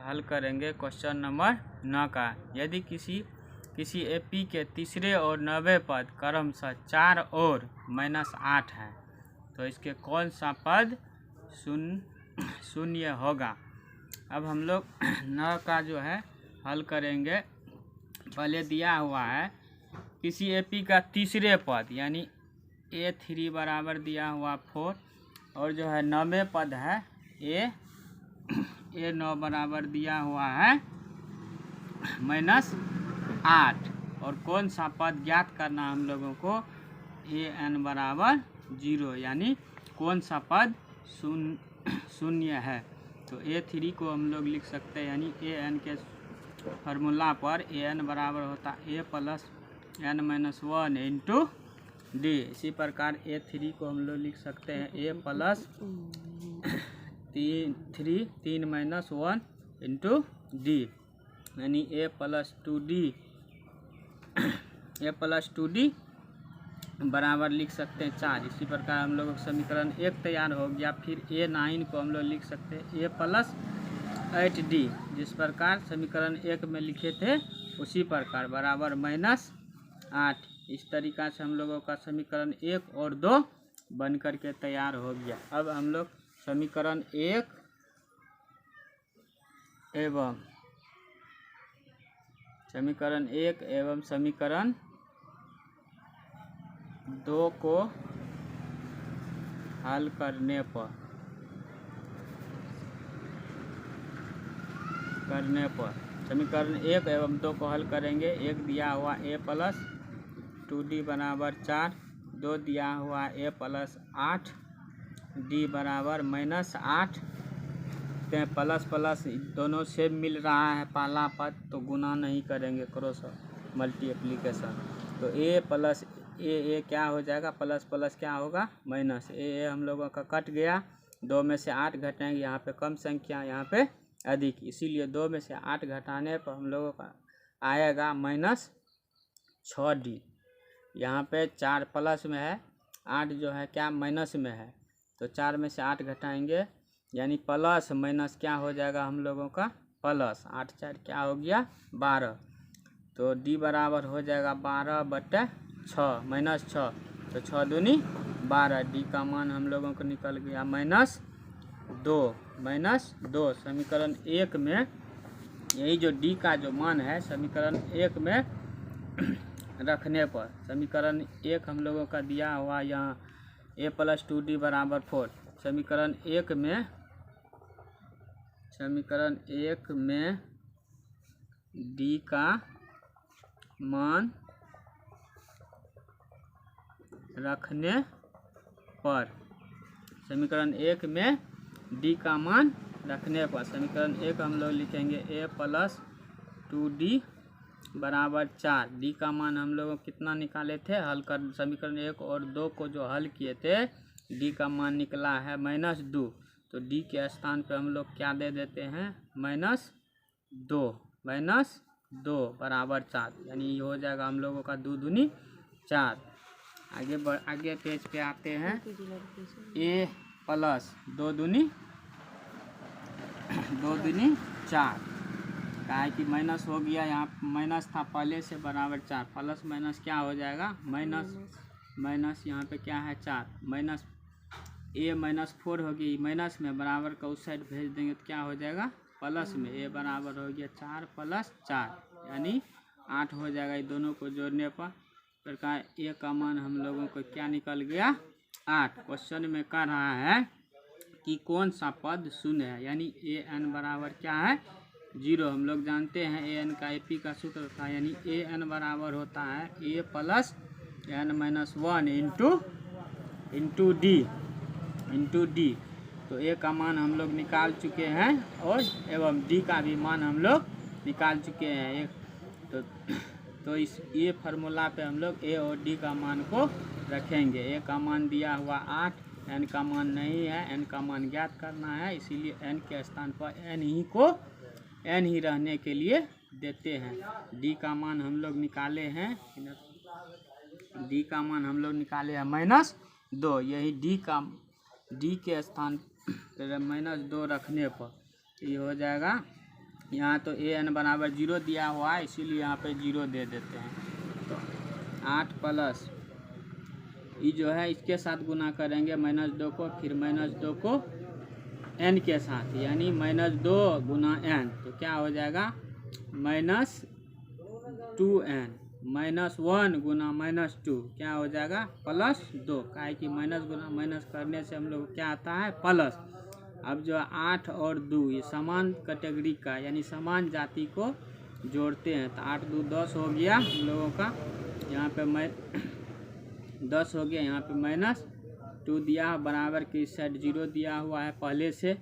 हल करेंगे question number 9 का। यदि किसी एपी के तीसरे और 90 पद क्रमशः 4 और -8 है तो इसके कौन सा पद शून्य होगा। अब हम लोग 9 का जो है हल करेंगे। पहले दिया हुआ है किसी एपी का तीसरे पद यानी A3 बराबर दिया हुआ 4 और जो है 90 पद है A9 बराबर दिया हुआ है -8 और कौन सा पद ज्ञात करना हम लोगों को AN बराबर 0 यानी कौन सा पद शून्य है। तो A3 को हम लोग लिख सकते हैं यानी AN के फार्मूला पर AN बराबर होता A plus N-1 into D। इसी प्रकार A3 को हम लोग लिख सकते हैं A प्लस 3 - 1 इंटू D यानी A प्लस 2D बराबर लिख सकते हैं 4। इसी प्रकार हम लोग समीकरण 1 तैयार हो गया। फिर A9 को हम लोग लिख सकते हैं A प्लस 8D जिस प्रकार समीकरण 1 में लिखे थे उसी प्रकार बराबर -8। इस तरीक़ा से हम लोगों का समीकरण 1 और 2 बन कर के तैयार हो गया। अब हम लोग समीकरण 1 एवं समीकरण 2 को हल करने पर समीकरण 1 एवं 2 को हल करेंगे। 1 दिया हुआ A प्लस 2D बराबर 4, 2 दिया हुआ A प्लस 8D बराबर -8। प्लस प्लस दोनों से मिल रहा है पहला पद तो गुना नहीं करेंगे क्रॉस मल्टीप्लिकेशन। तो A प्लस A क्या हो जाएगा प्लस प्लस क्या होगा माइनस। A हम लोगों का कट गया। 2 में से 8 घटाएंगे यहाँ पे कम संख्या यहाँ पे अधिक, इसीलिए 2 में से 8 घटाने पर हम लोगों का आएगा -6D। यहाँ पे 4 प्लस में है 8 जो है क्या माइनस में है तो 4 में से 8 घटाएंगे यानी प्लस माइनस क्या हो जाएगा हम लोगों का प्लस। 8 4 क्या हो गया 12 तो D बराबर हो जाएगा 12/6 -6 तो 6 दूनी 12। D का मान हम लोगों को निकल गया -2। समीकरण 1 में यही जो D का जो मान है समीकरण 1 में रखने पर समीकरण 1 हम लोगों का दिया हुआ यहाँ A प्लस 2D बराबर 4। समीकरण 1 में D का मान रखने पर समीकरण 1 में D का मान रखने पर समीकरण 1 हम लोग लिखेंगे A प्लस 2D बराबर 4। D का मान हम लोगों कितना निकाले थे हल कर समीकरण 1 और 2 को जो हल किए थे D का मान निकला है -2 तो D के स्थान पे हम लोग क्या दे देते हैं -2 बराबर 4 यानी ये हो जाएगा हम लोगों का 2 दूनी 4। आगे पेज पे आते हैं A प्लस 2 दूनी 4 का है कि माइनस हो गया। यहाँ माइनस था पहले से बराबर 4 प्लस माइनस क्या हो जाएगा माइनस यहाँ पे क्या है 4 माइनस A -4 होगी माइनस में बराबर का उस साइड भेज देंगे तो क्या हो जाएगा प्लस में। A बराबर हो गया 4 + 4 यानी 8 हो जाएगा। ये दोनों को जोड़ने पर प्रकार A का मान हम लोगों को क्या निकल गया 8। क्वेश्चन में कह रहा है कि कौन सा पद शून्य है यानी AN बराबर क्या है 0। हम लोग जानते हैं AN का AP का सूत्र था यानी AN बराबर होता है A plus N-1 into D। तो A का मान हम लोग निकाल चुके हैं और एवं D का भी मान हम लोग निकाल चुके हैं। तो इस ये फार्मूला पे हम लोग A और D का मान को रखेंगे। A का मान दिया हुआ 8, N का मान नहीं है, N का मान ज्ञात करना है इसीलिए N के स्थान पर N ही रहने के लिए देते हैं। D का मान हम लोग निकाले हैं -2। यही D के स्थान पर -2 रखने पर ये हो जाएगा यहाँ तो ए एन बराबर 0 दिया हुआ है, इसीलिए यहाँ पे 0 दे देते हैं। तो 8 प्लस ये जो है इसके साथ गुना करेंगे -2 को, फिर -2 को n के साथ, यानी -2 गुना n, तो क्या हो जाएगा -2n, -1 गुना -2 क्या हो जाएगा +2, काहे कि माइनस गुना माइनस करने से हम लोग क्या आता है प्लस। अब जो 8 और 2 ये समान कैटेगरी का यानी समान जाति को जोड़ते हैं, तो 8 2 10 हो गया हम लोगों का, यहाँ पे 10 हो गया, यहाँ पे -2 दिया बराबर की इस साइड 0 दिया हुआ है पहले से,